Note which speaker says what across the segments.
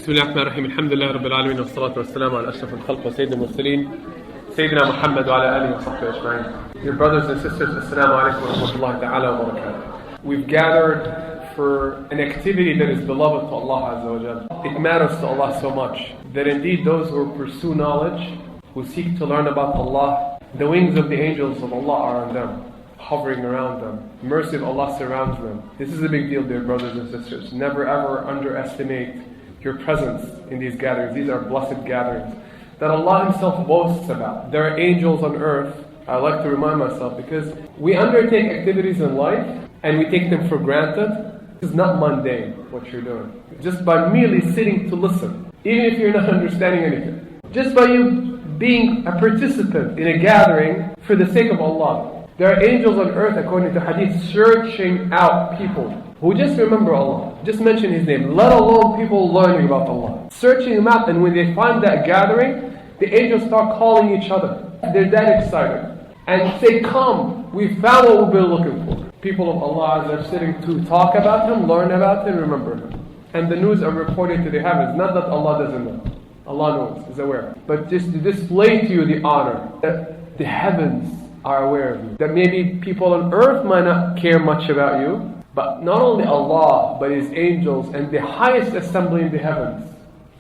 Speaker 1: بسم الله الرحمن الرحيم الحمد لله رب العالمين والصلاة والسلام على أشرف الخلق وسيد المرسلين سيدنا محمد وعلى آله وصحبه أجمعين. Dear brothers and sisters, Assalamu alaikum wa rahmatullahi ta'ala wa barakatuh. We've gathered for an activity that is beloved to Allah Azza wa Jal. It matters to Allah so much that indeed those who pursue knowledge, who seek to learn about Allah, the wings of the angels of Allah are on them, hovering around them. The mercy of Allah surrounds them. This is a big deal, dear brothers and sisters. Never ever underestimate your presence in these gatherings. These are blessed gatherings that Allah Himself boasts about. There are angels on earth. I like to remind myself because we undertake activities in life and we take them for granted. It's not mundane what you're doing. Just by merely sitting to listen, even if you're not understanding anything. Just by you being a participant in a gathering for the sake of Allah. There are angels on earth, according to Hadiths, searching out people who just remember Allah, just mention His name, let alone people learning about Allah. Searching them out, and when they find that gathering, the angels start calling each other. They're that excited. And say, come, we found what we've been looking for. People of Allah are sitting to talk about Him, learn about Him, remember Him. And the news are reported to the heavens. Not that Allah doesn't know. Allah knows, is aware. But just to display to you the honor that the heavens are aware of you. That maybe people on earth might not care much about you, but not only Allah, but His angels and the highest assembly in the heavens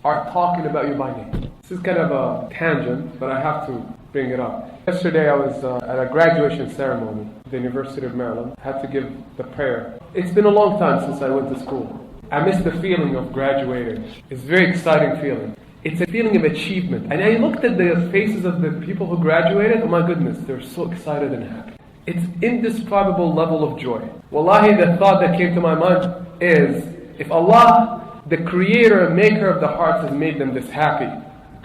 Speaker 1: are talking about you by name. This is kind of a tangent, but I have to bring it up. Yesterday I was at a graduation ceremony at the University of Maryland. I had to give the prayer. It's been a long time since I went to school. I miss the feeling of graduating. It's a very exciting feeling. It's a feeling of achievement. And I looked at the faces of the people who graduated. Oh my goodness, they're so excited and happy. It's indescribable level of joy. Wallahi, the thought that came to my mind is, if Allah, the creator and maker of the hearts, has made them this happy,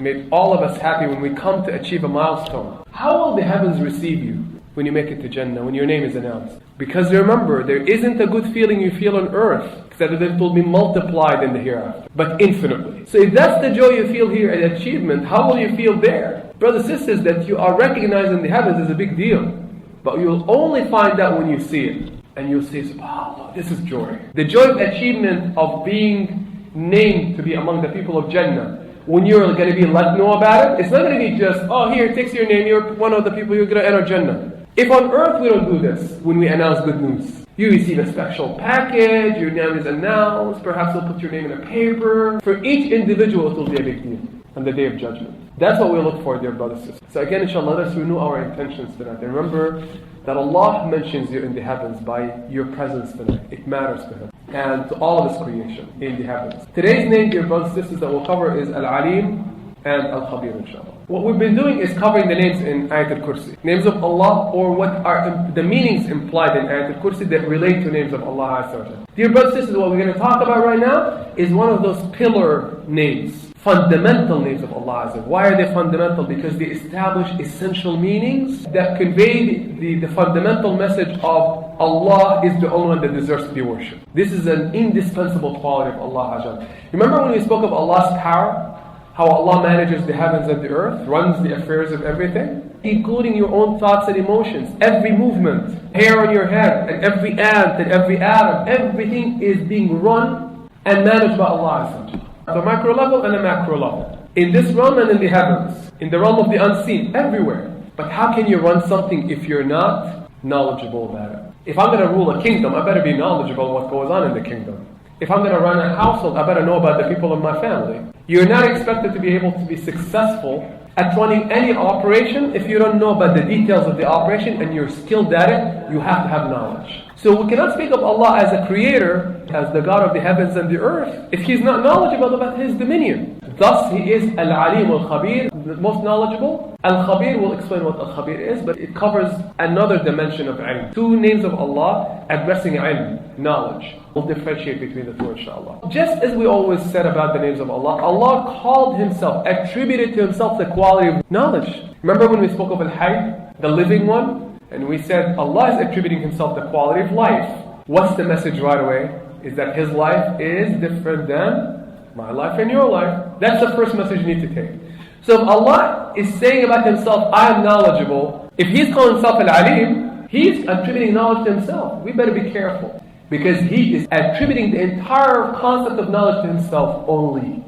Speaker 1: made all of us happy when we come to achieve a milestone, how will the heavens receive you when you make it to Jannah, when your name is announced? Because remember, there isn't a good feeling you feel on earth, except that it will be multiplied in the hereafter, but infinitely. So if that's the joy you feel here at achievement, how will you feel there? Brothers and sisters, that you are recognized in the heavens is a big deal. But you'll only find out when you see it. And you'll say, SubhanAllah, this is joy. The joy of achievement of being named to be among the people of Jannah. When you're going to be let know about it, it's not going to be just, oh, here, it takes your name, you're one of the people, you're going to enter Jannah. If on earth we don't do this, when we announce good news, you receive a special package, your name is announced, perhaps they'll put your name in a paper. For each individual, it will be a big deal on the Day of Judgment. That's what we look for, dear brothers and sisters. So again, inshallah, let us renew our intentions tonight. And remember that Allah mentions you in the heavens by your presence tonight. It matters to Him and to all of His creation in the heavens. Today's name, dear brothers and sisters, that we'll cover is Al-Aleem and Al Khabir, inshallah. What we've been doing is covering the names in Ayat al-Kursi. Names of Allah, or what are the meanings implied in Ayat al-Kursi that relate to names of Allah Azza wa Jalla. Dear brothers and sisters, what we're going to talk about right now is one of those pillar names. Fundamental names of Allah Azza wa Jalla. Why are they fundamental? Because they establish essential meanings that convey the fundamental message of Allah is the only one that deserves to be worshipped. This is an indispensable quality of Allah Azza wa Jalla. Remember when we spoke of Allah's power? How Allah manages the heavens and the earth, runs the affairs of everything, including your own thoughts and emotions, every movement, hair on your head, and every ant and every atom, everything is being run and managed by Allah Azza wa Jalla. The micro level and the macro level. In this realm and in the heavens. In the realm of the unseen. Everywhere. But how can you run something if you're not knowledgeable about it? If I'm going to rule a kingdom, I better be knowledgeable on what goes on in the kingdom. If I'm going to run a household, I better know about the people in my family. You're not expected to be able to be successful at running any operation if you don't know about the details of the operation and you're skilled at it. You have to have knowledge. So we cannot speak of Allah as a creator, as the God of the heavens and the earth, if He's not knowledgeable about His dominion. Thus He is Al-Alim Al Khabir, the most knowledgeable. Al Khabir, will explain what Al Khabir is, but it covers another dimension of ilm. Two names of Allah addressing ilm, knowledge. We'll differentiate between the two, inshallah. Just as we always said about the names of Allah, Allah called Himself, attributed to Himself the quality of knowledge. Remember when we spoke of Al-Hayy, the living one? And we said Allah is attributing Himself the quality of life. What's the message right away? Is that His life is different than my life and your life. That's the first message you need to take. So if Allah is saying about Himself, I am knowledgeable, if He's calling Himself Al-Aleem, He's attributing knowledge to Himself. We better be careful. Because He is attributing the entire concept of knowledge to Himself only.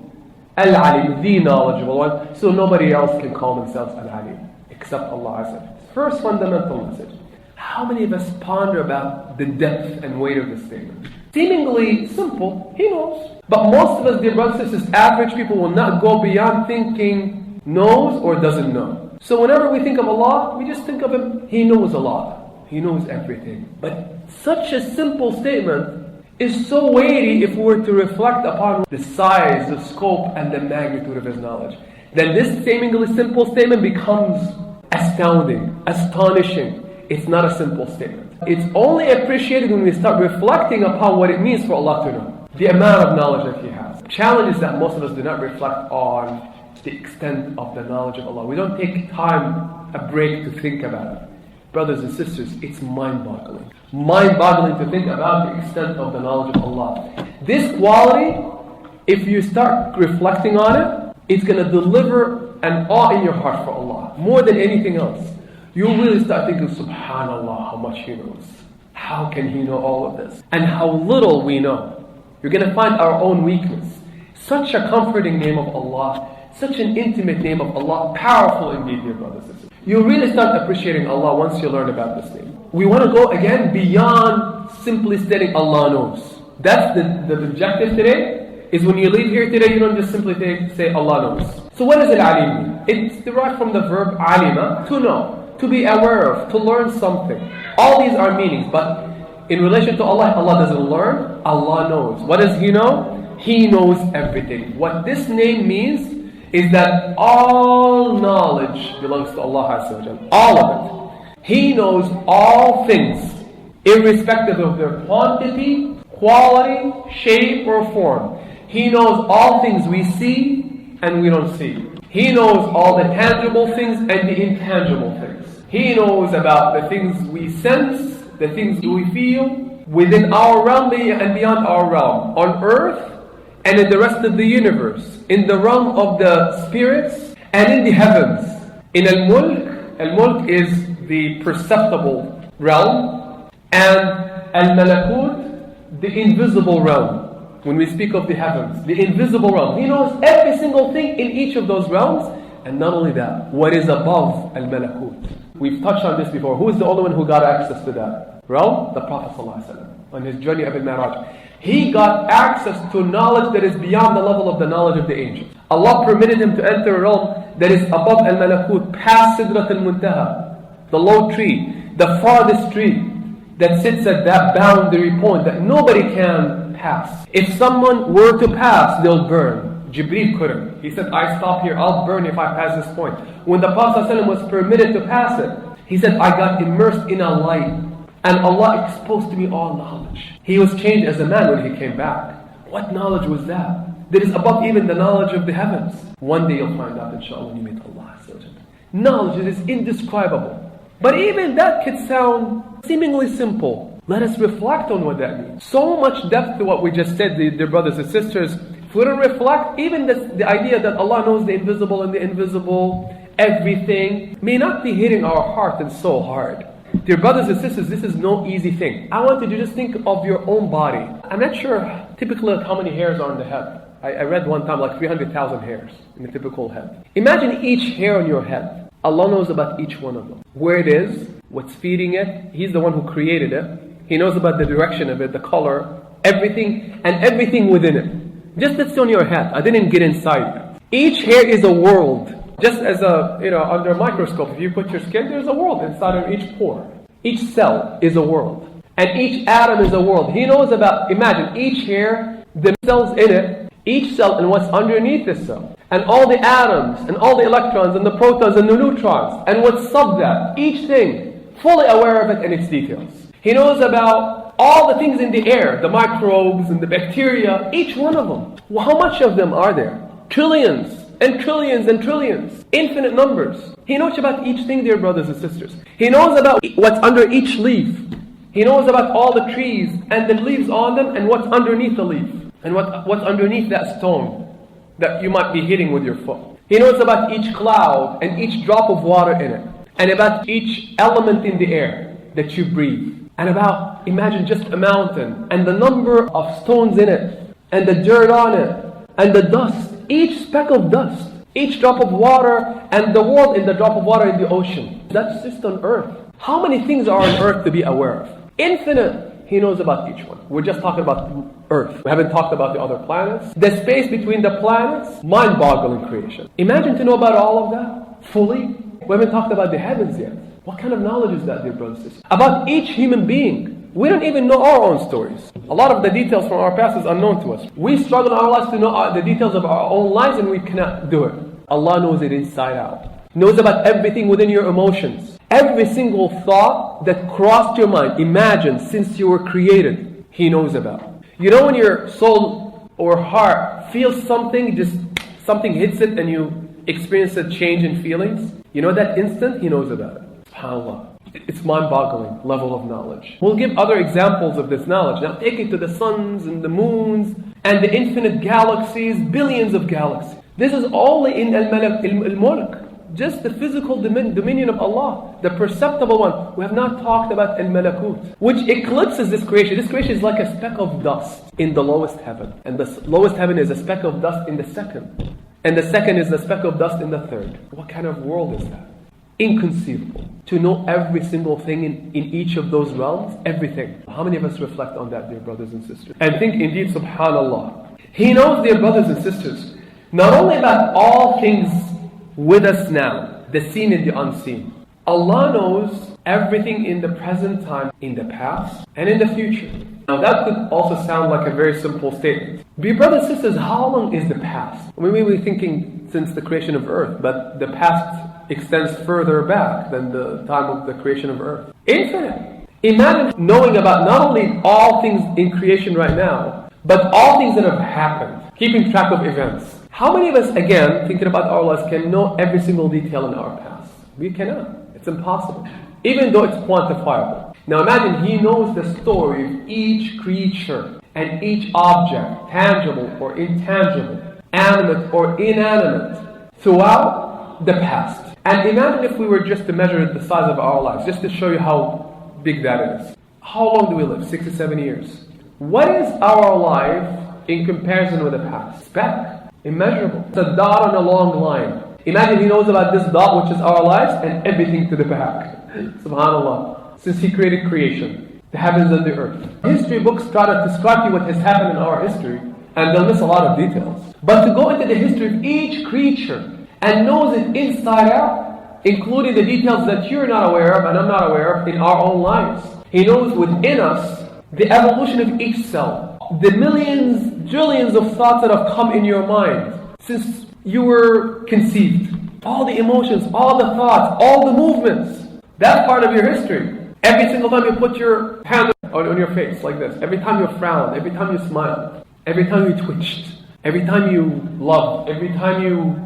Speaker 1: Al-Alim, the knowledgeable one. So nobody else can call themselves Al-Alim except Allah Azza wa Jalla. First fundamental message. How many of us ponder about the depth and weight of this statement? Seemingly simple, He knows. But most of us, dear brothers and sisters, average people will not go beyond thinking knows or doesn't know. So whenever we think of Allah, we just think of Him, He knows a lot. He knows everything. But such a simple statement is so weighty if we were to reflect upon the size, the scope, and the magnitude of His knowledge. Then this seemingly simple statement becomes astounding, astonishing. It's not a simple statement. It's only appreciated when we start reflecting upon what it means for Allah to know. The amount of knowledge that He has. The challenge is that most of us do not reflect on the extent of the knowledge of Allah. We don't take time, a break to think about it. Brothers and sisters, it's mind-boggling. Mind-boggling to think about the extent of the knowledge of Allah. This quality, if you start reflecting on it, it's going to deliver an awe in your heart for Allah. More than anything else. You'll really start thinking, subhanallah, how much He knows. How can He know all of this? And how little we know. You're going to find our own weakness. Such a comforting name of Allah. Such an intimate name of Allah. Powerful indeed, dear brothers and sisters. You'll really start appreciating Allah once you learn about this name. We want to go again beyond simply stating Allah knows. That's the objective today. Is when you leave here today, you don't just simply say Allah knows. So what does Al-Alim mean? It's derived from the verb alima, to know. To be aware of, to learn something. All these are meanings, but in relation to Allah, Allah doesn't learn, Allah knows. What does He know? He knows everything. What this name means is that all knowledge belongs to Allah Azza wa Jalla. All of it. He knows all things, irrespective of their quantity, quality, shape, or form. He knows all things we see and we don't see. He knows all the tangible things and the intangible things. He knows about the things we sense, the things we feel, within our realm and beyond our realm, on earth and in the rest of the universe, in the realm of the spirits and in the heavens. In Al-Mulk is the perceptible realm, and Al-Malakut, the invisible realm. When we speak of the heavens, the invisible realm, He knows every single thing in each of those realms. And not only that, what is above Al-Malakut. We've touched on this before. Who is the only one who got access to that realm? The Prophet ﷺ, on his journey of Al-Mi'raj. He got access to knowledge that is beyond the level of the knowledge of the angels. Allah permitted him to enter a realm that is above Al-Malakut, past Surat Al-Muntaha, the low tree, the farthest tree that sits at that boundary point that nobody can pass. If someone were to pass, they'll burn. Jibreel couldn't. He said, I stop here, I'll burn if I pass this point. When the Prophet ﷺ was permitted to pass it, he said, I got immersed in a light, and Allah exposed to me all knowledge. He was changed as a man when he came back. What knowledge was that? That is above even the knowledge of the heavens. One day you'll find out, inshallah, when you meet Allah. Knowledge that is indescribable. But even that could sound seemingly simple. Let us reflect on what that means. So much depth to what we just said, dear brothers and sisters. If we don't reflect, even the idea that Allah knows the invisible and the invisible, everything, may not be hitting our heart and soul hard. Dear brothers and sisters, this is no easy thing. I want you to just think of your own body. I'm not sure typically how many hairs are on the head. I read one time like 300,000 hairs in a typical head. Imagine each hair on your head. Allah knows about each one of them. Where it is, what's feeding it. He's the one who created it. He knows about the direction of it, the color, everything, and everything within it. Just that's on your head. I didn't get inside. Each hair is a world. Just as under a microscope, if you put your skin, there's a world inside of each pore. Each cell is a world. And each atom is a world. He knows about, imagine, each hair, the cells in it, each cell and what's underneath the cell. And all the atoms, and all the electrons, and the protons, and the neutrons, and what's sub that. Each thing, fully aware of it and its details. He knows about all the things in the air, the microbes and the bacteria, each one of them. Well, how much of them are there? Trillions and trillions and trillions. Infinite numbers. He knows about each thing, dear brothers and sisters. He knows about what's under each leaf. He knows about all the trees and the leaves on them and what's underneath the leaf. And what's underneath that stone that you might be hitting with your foot. He knows about each cloud and each drop of water in it. And about each element in the air that you breathe. And about, imagine just a mountain and the number of stones in it, and the dirt on it, and the dust, each speck of dust, each drop of water, and the world in the drop of water in the ocean. That's just on earth. How many things are on earth to be aware of? Infinite. He knows about each one. We're just talking about Earth. We haven't talked about the other planets. The space between the planets, mind-boggling creation. Imagine to know about all of that fully. We haven't talked about the heavens yet. What kind of knowledge is that, dear brothers and sisters? About each human being. We don't even know our own stories. A lot of the details from our past is unknown to us. We struggle in our lives to know the details of our own lives, and we cannot do it. Allah knows it inside out. Knows about everything within your emotions. Every single thought that crossed your mind, imagine since you were created, He knows about. You know when your soul or heart feels something, just something hits it and you experience a change in feelings? You know that instant? He knows about it. SubhanAllah. It's mind-boggling level of knowledge. We'll give other examples of this knowledge. Now take it to the suns and the moons and the infinite galaxies, billions of galaxies. This is only in al-Mulk. Just the physical dominion of Allah, the perceptible one. We have not talked about al-Malakut, which eclipses this creation. This creation is like a speck of dust in the lowest heaven. And the lowest heaven is a speck of dust in the second. And the second is a speck of dust in the third. What kind of world is that? Inconceivable. To know every single thing in each of those realms, everything. How many of us reflect on that, dear brothers and sisters? And think indeed, subhanAllah. He knows, dear brothers and sisters, not only about all things with us now, the seen and the unseen. Allah knows everything in the present time, in the past, and in the future. Now that could also sound like a very simple statement. Dear brothers and sisters, how long is the past? We may be thinking since the creation of earth, but the past extends further back than the time of the creation of earth. Infinite. Imagine knowing about not only all things in creation right now, but all things that have happened. Keeping track of events. How many of us, again, thinking about our lives, can know every single detail in our past? We cannot. It's impossible. Even though it's quantifiable. Now imagine He knows the story of each creature and each object, tangible or intangible, animate or inanimate, throughout the past. And imagine if we were just to measure the size of our lives, just to show you how big that is. How long do we live? 67 years. What is our life in comparison with the past? Speck. Immeasurable. It's a dot on a long line. Imagine He knows about this dot, which is our lives, and everything to the back. SubhanAllah. Since He created creation, the heavens and the earth. History books try to describe to you what has happened in our history, and they'll miss a lot of details. But to go into the history of each creature, and knows it inside out, including the details that you're not aware of, and I'm not aware of, in our own lives. He knows within us the evolution of each cell. The millions, trillions of thoughts that have come in your mind since you were conceived. All the emotions, all the thoughts, all the movements. That's part of your history. Every single time you put your hand on your face like this, every time you frowned, every time you smiled, every time you twitched, every time you loved, every time you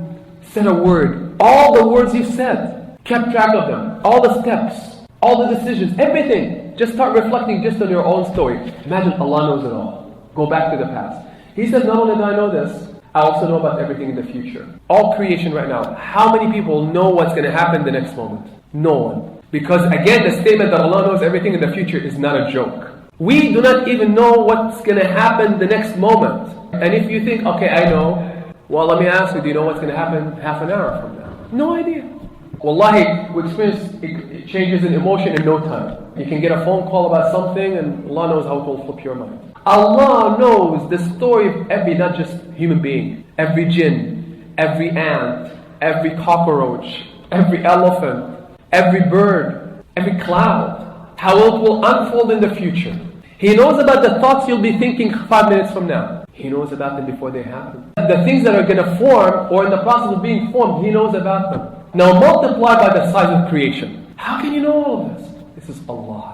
Speaker 1: said a word, all the words you said, kept track of them, all the steps, all the decisions, everything. Just start reflecting just on your own story. Imagine Allah knows it all. Go back to the past. He says, not only do I know this, I also know about everything in the future. All creation right now. How many people know what's going to happen the next moment? No one. Because again, the statement that Allah knows everything in the future is not a joke. We do not even know what's going to happen the next moment. And if you think, okay, I know, well, let me ask you, do you know what's going to happen half an hour from now? No idea. Wallahi, we experience changes in emotion in no time. You can get a phone call about something and Allah knows how it will flip your mind. Allah knows the story of every, not just human being, every jinn, every ant, every cockroach, every elephant, every bird, every cloud, how it will unfold in the future. He knows about the thoughts you'll be thinking 5 minutes from now. He knows about them before they happen. The things that are going to form or in the process of being formed, He knows about them. Now multiply by the size of creation. How can you know all of this? This is Allah.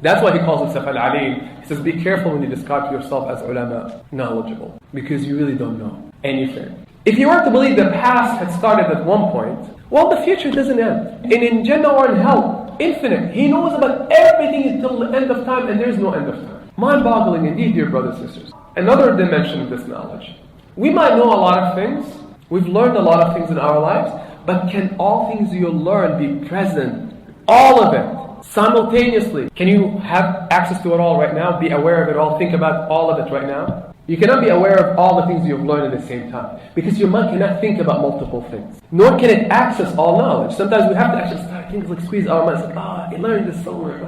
Speaker 1: That's why He calls Himself Al-Aleem. He says, be careful when you describe yourself as ulama, knowledgeable, because you really don't know anything. If you were to believe the past had started at one point, well, the future doesn't end. And in Jannah or in hell, infinite. He knows about everything until the end of time, and there is no end of time. Mind-boggling indeed, dear brothers and sisters. Another dimension of this knowledge. We might know a lot of things. We've learned a lot of things in our lives, but can all things you learn be present? All of it. Simultaneously. Can you have access to it all right now? Be aware of it all? Think about all of it right now? You cannot be aware of all the things you've learned at the same time, because your mind cannot think about multiple things, nor can it access all knowledge. Sometimes we have to actually start things like squeeze our minds, like, I learned this somewhere,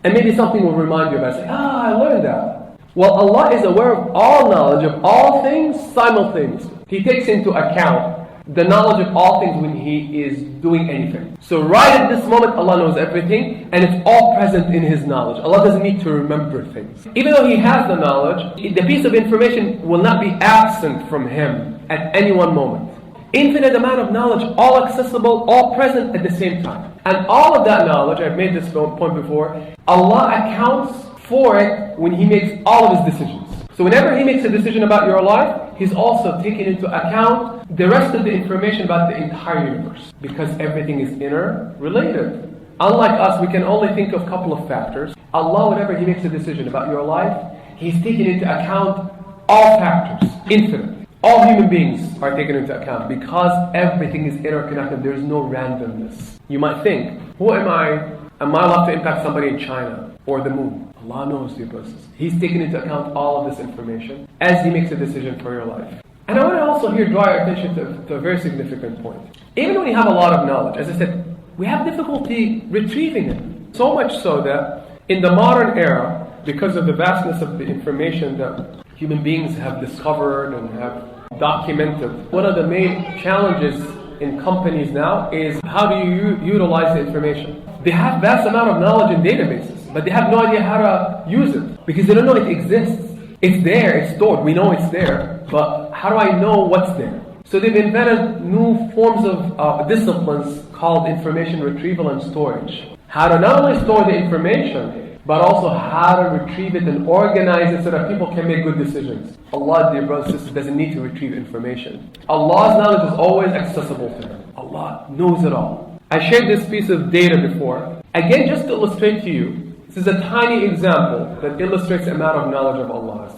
Speaker 1: and maybe something will remind you about it, say, I learned that. Well, Allah is aware of all knowledge of all things simultaneously. He takes into account the knowledge of all things when He is doing anything. So right at this moment, Allah knows everything, and it's all present in His knowledge. Allah doesn't need to remember things. Even though He has the knowledge, the piece of information will not be absent from Him at any one moment. Infinite amount of knowledge, all accessible, all present at the same time. And all of that knowledge, I've made this point before, Allah accounts for it when He makes all of His decisions. So whenever He makes a decision about your life, He's also taking into account the rest of the information about the entire universe, because everything is interrelated. Unlike us, we can only think of a couple of factors. Allah, whenever He makes a decision about your life, He's taking into account all factors, infinite. All human beings are taken into account because everything is interconnected. There is no randomness. You might think, who am I? Am I allowed to impact somebody in China or the moon? Allah knows the process. He's taken into account all of this information as He makes a decision for your life. And I want to also here draw your attention to a very significant point. Even when you have a lot of knowledge, as I said, we have difficulty retrieving it. So much so that in the modern era, because of the vastness of the information that human beings have discovered and have documented, one of the main challenges in companies now is how do you utilize the information? They have vast amount of knowledge in databases, but they have no idea how to use it because they don't know it exists. It's there, it's stored, we know it's there, but how do I know what's there? So they've invented new forms of disciplines called information retrieval and storage. How to not only store the information, but also how to retrieve it and organize it so that people can make good decisions. Allah, dear brothers and sisters, doesn't need to retrieve information. Allah's knowledge is always accessible to Him. Allah knows it all. I shared this piece of data before. Again, just to illustrate to you, this is a tiny example that illustrates the amount of knowledge of Allah,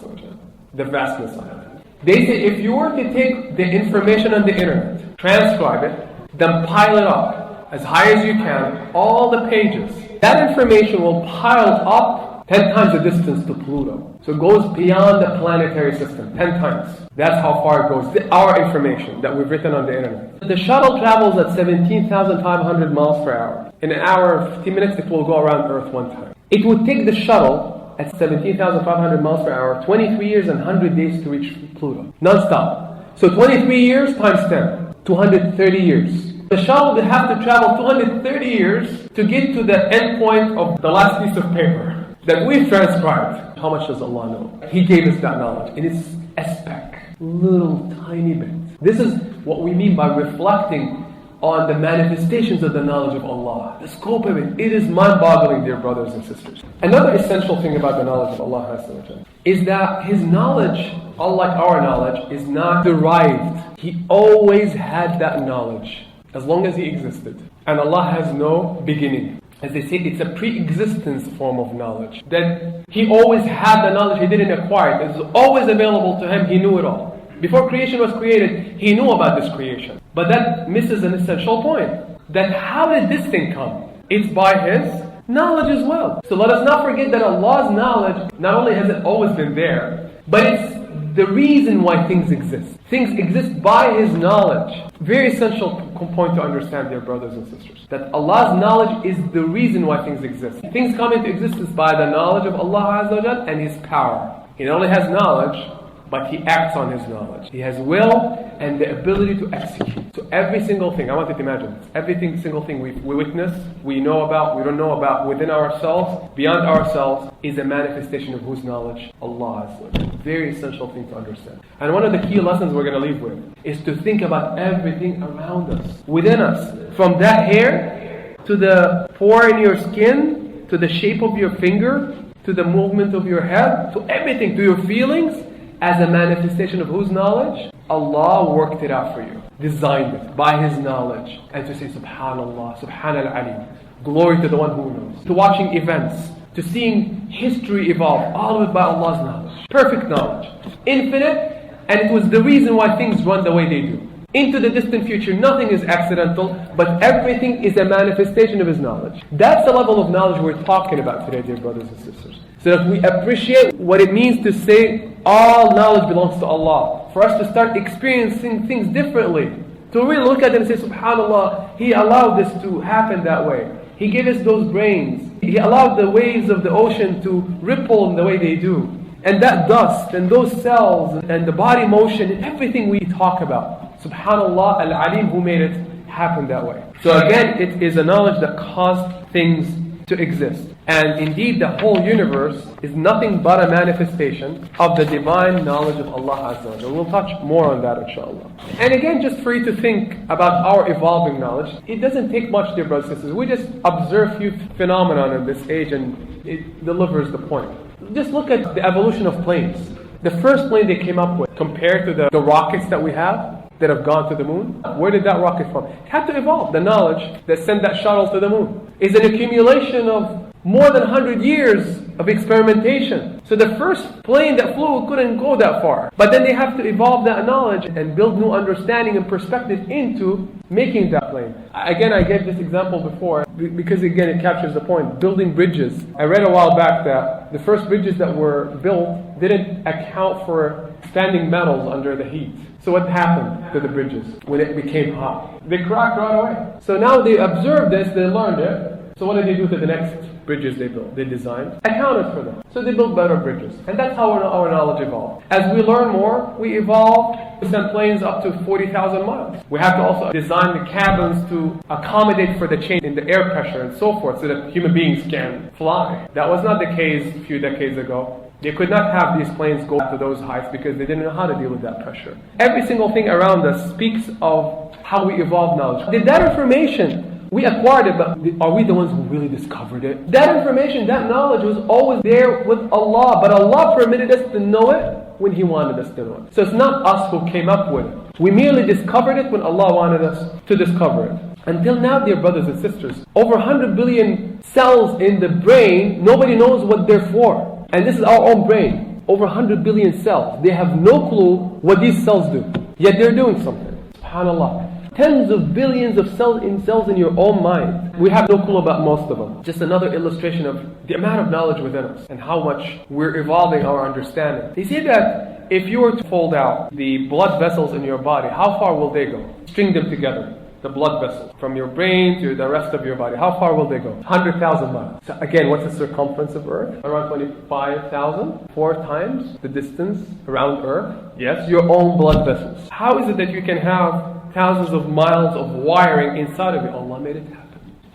Speaker 1: the vastness of it. They say if you were to take the information on the internet, transcribe it, then pile it up as high as you can, all the pages, that information will pile up 10 times the distance to Pluto. So it goes beyond the planetary system, 10 times. That's how far it goes, our information that we've written on the internet. The shuttle travels at 17,500 miles per hour. In an hour and 15 minutes, it will go around Earth one time. It would take the shuttle at 17,500 miles per hour, 23 years and 100 days to reach Pluto, non-stop. So 23 years times 10, 230 years. The shuttle would have to travel 230 years to get to the end point of the last piece of paper that we've transcribed. How much does Allah know? He gave us that knowledge, and it's a speck, little tiny bit. This is what we mean by reflecting on the manifestations of the knowledge of Allah. The scope of it, it is mind-boggling, dear brothers and sisters. Another essential thing about the knowledge of Allah is that His knowledge, unlike our knowledge, is not derived. He always had that knowledge, as long as He existed. And Allah has no beginning. As they say, it's a pre-existence form of knowledge. That He always had the knowledge, He didn't acquire it. It was always available to Him, He knew it all. Before creation was created, He knew about this creation. But that misses an essential point. That how did this thing come? It's by His knowledge as well. So let us not forget that Allah's knowledge, not only has it always been there, but it's the reason why things exist. Things exist by His knowledge. Very essential point to understand, dear brothers and sisters. That Allah's knowledge is the reason why things exist. Things come into existence by the knowledge of Allah Azza wa Jal and His power. He not only has knowledge, but He acts on His knowledge. He has will and the ability to execute. So every single thing, I want you to imagine this, every single thing we witness, we know about, we don't know about, within ourselves, beyond ourselves, is a manifestation of whose knowledge? Allah's. Very essential thing to understand. And one of the key lessons we're going to leave with is to think about everything around us, within us. From that hair, to the pore in your skin, to the shape of your finger, to the movement of your head, to everything, to your feelings, as a manifestation of whose knowledge? Allah worked it out for you, designed it by His knowledge. And to say Subhanallah, Subhanal Aleem, glory to the one who knows. To watching events, to seeing history evolve, all of it by Allah's knowledge. Perfect knowledge, infinite, and it was the reason why things run the way they do. into the distant future. Nothing is accidental, but everything is a manifestation of His knowledge. That's the level of knowledge we're talking about today, dear brothers and sisters. So that we appreciate what it means to say all knowledge belongs to Allah. For us to start experiencing things differently. To really look at it and say, SubhanAllah, He allowed this to happen that way. He gave us those brains. He allowed the waves of the ocean to ripple in the way they do. And that dust and those cells and the body motion and everything we talk about. SubhanAllah, Al-Aleem who made it happen that way. So again, it is a knowledge that caused things to exist. And indeed the whole universe is nothing but a manifestation of the divine knowledge of Allah Azza wa Jalla. We'll touch more on that inshallah. And again, just for you to think about our evolving knowledge, it doesn't take much, dear brothers and sisters. We just observe few phenomena in this age and it delivers the point. Just look at the evolution of planes. The first plane they came up with compared to the rockets that we have that have gone to the moon, where did that rocket from? It had to evolve. The knowledge that sent that shuttle to the moon is an accumulation of more than 100 years of experimentation. So the first plane that flew couldn't go that far. But then they have to evolve that knowledge and build new understanding and perspective into making that plane. Again, I gave this example before because again it captures the point. Building bridges. I read a while back that the first bridges that were built didn't account for standing metals under the heat. So what happened to the bridges when it became hot? They cracked right away. So now they observed this, they learned it. So what did they do to the next bridges they built? They designed, accounted for them. So they built better bridges. And that's how our knowledge evolved. As we learn more, we evolve. We send planes up to 40,000 miles. We have to also design the cabins to accommodate for the change in the air pressure and so forth so that human beings can fly. That was not the case a few decades ago. They could not have these planes go to those heights because they didn't know how to deal with that pressure. Every single thing around us speaks of how we evolve knowledge. That information, we acquired it, but are we the ones who really discovered it? That information, that knowledge was always there with Allah, but Allah permitted us to know it when He wanted us to know it. So it's not us who came up with it. We merely discovered it when Allah wanted us to discover it. Until now, dear brothers and sisters, over 100 billion cells in the brain, nobody knows what they're for. And this is our own brain. Over 100 billion cells. They have no clue what these cells do. Yet they're doing something. SubhanAllah. Tens of billions of cells in your own mind. We have no clue about most of them. Just another illustration of the amount of knowledge within us and how much we're evolving our understanding. They say that if you were to fold out the blood vessels in your body, how far will they go? String them together. The blood vessels from your brain to the rest of your body. How far will they go? 100,000 miles. So again, what's the circumference of Earth? Around 25,000. 4 times the distance around Earth. Yes, your own blood vessels. How is it that you can have thousands of miles of wiring inside of you? Allah made it happen.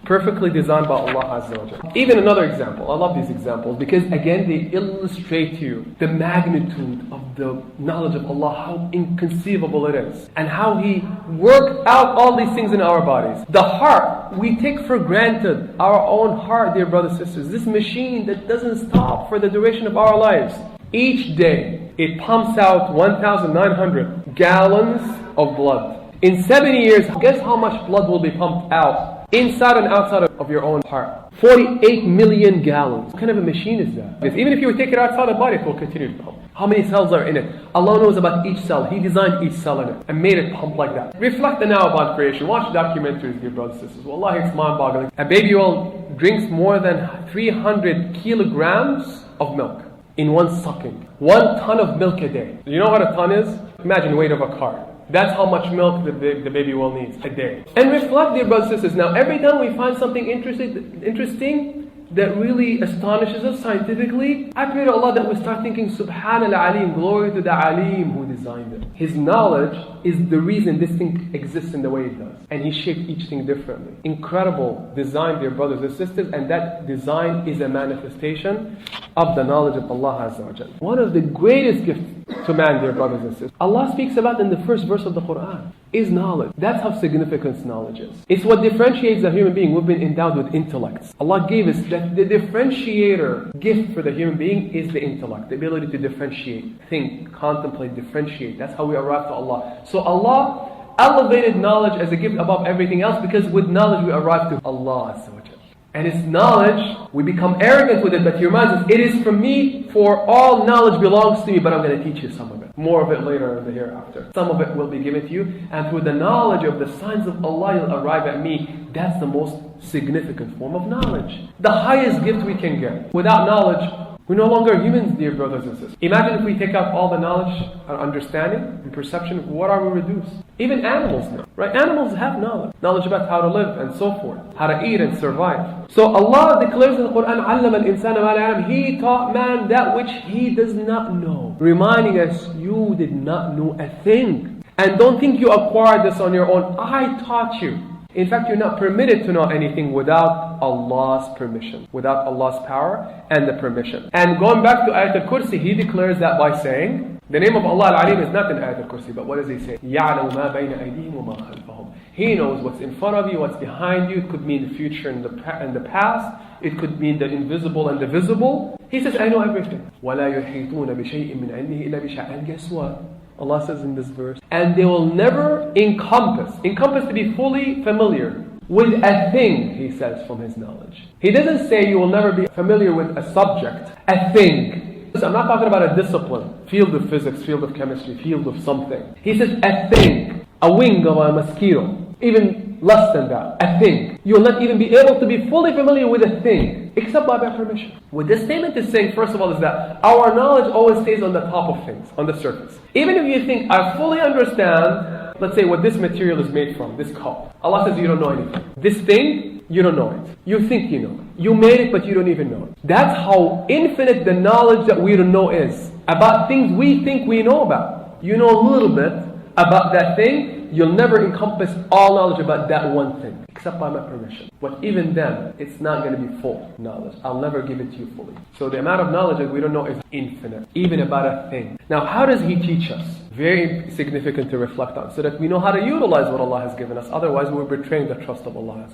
Speaker 1: Perfectly designed by Allah Azza wa Jalla. Even another example. I love these examples because again they illustrate to you the magnitude of the knowledge of Allah, how inconceivable it is, and how He worked out all these things in our bodies. The heart, we take for granted our own heart, dear brothers and sisters. This machine that doesn't stop for the duration of our lives. Each day it pumps out 1,900 gallons of blood. In 70 years, guess how much blood will be pumped out? Inside and outside of your own heart. 48 million gallons. What kind of a machine is that? Even if you would take it outside the body, it will continue to pump. How many cells are in it? Allah knows about each cell. He designed each cell in it and made it pump like that. Reflect now about creation. Watch documentaries, dear brothers and sisters. Wallahi, it's mind-boggling. A baby oil drinks more than 300 kilograms of milk in one sucking. 1 ton of milk a day. You know what a ton is? Imagine the weight of a car. That's how much milk the baby well needs a day. And reflect, dear brothers and sisters. Now, every time we find something interesting that really astonishes us scientifically, I pray to Allah that we start thinking, Subhanal Aleem, glory to the Aleem who designed it. His knowledge is the reason this thing exists in the way it does. And He shaped each thing differently. Incredible design, dear brothers and sisters, and that design is a manifestation of the knowledge of Allah Azza wa Jalla. One of the greatest gifts to man, dear brothers and sisters, Allah speaks about in the first verse of the Quran, is knowledge. That's how significant knowledge is. It's what differentiates the human being. We've been endowed with intellects. Allah gave us that the differentiator gift for the human being is the intellect, the ability to differentiate, think, contemplate, differentiate. That's how we arrive to Allah. So Allah elevated knowledge as a gift above everything else because with knowledge we arrive to Allah Azza wa Jalla. And it's knowledge, we become arrogant with it, but he reminds us, it is from me, for all knowledge belongs to me, but I'm going to teach you some of it. More of it later in the hereafter. Some of it will be given to you, and through the knowledge of the signs of Allah, you'll arrive at me. That's the most significant form of knowledge. The highest gift we can get. Without knowledge, we're no longer humans, dear brothers and sisters. Imagine if we take out all the knowledge and understanding and perception, what are we reduced? Even animals know, right? Animals have knowledge. Knowledge about how to live and so forth. How to eat and survive. So Allah declares in the Quran, Alim and AL Khabir. He taught man that which he does not know. Reminding us, you did not know a thing. And don't think you acquired this on your own. I taught you. In fact, you're not permitted to know anything without Allah's permission, without Allah's power and the permission. And going back to Ayat al-Kursi, he declares that by saying, the name of Allah Al-Alim is not in Ayat al-Kursi, but what does he say? يَعْلَمُ مَا بَيْنَ أَيْدِيهِمْ وَمَا خَلْفَهُم. He knows what's in front of you, what's behind you. It could mean the future and the past. It could mean the invisible and the visible. He says, I know everything. وَلَا يُحِيطُونَ بِشَيْءٍ مِّنْ عِلْمِهِ إِلَّا بِشَيْءٍ. And guess what? Allah says in this verse, and they will never encompass to be fully familiar with a thing, he says, from his knowledge. He doesn't say you will never be familiar with a subject, a thing. So I'm not talking about a discipline, field of physics, field of chemistry, field of something. He says a thing, a wing of a mosquito, even less than that, a thing. You will not even be able to be fully familiar with a thing, except by permission. What this statement is saying, first of all, is that our knowledge always stays on the top of things, on the surface. Even if you think, I fully understand, let's say what this material is made from, this cup. Allah says you don't know anything. This thing, you don't know it. You think you know it. You made it, but you don't even know it. That's how infinite the knowledge that we don't know is. About things we think we know about. You know a little bit about that thing. You'll never encompass all knowledge about that one thing, except by my permission. But even then, it's not going to be full knowledge. I'll never give it to you fully. So the amount of knowledge that we don't know is infinite, even about a thing. Now, how does He teach us? Very significant to reflect on, so that we know how to utilize what Allah has given us. Otherwise, we're betraying the trust of Allah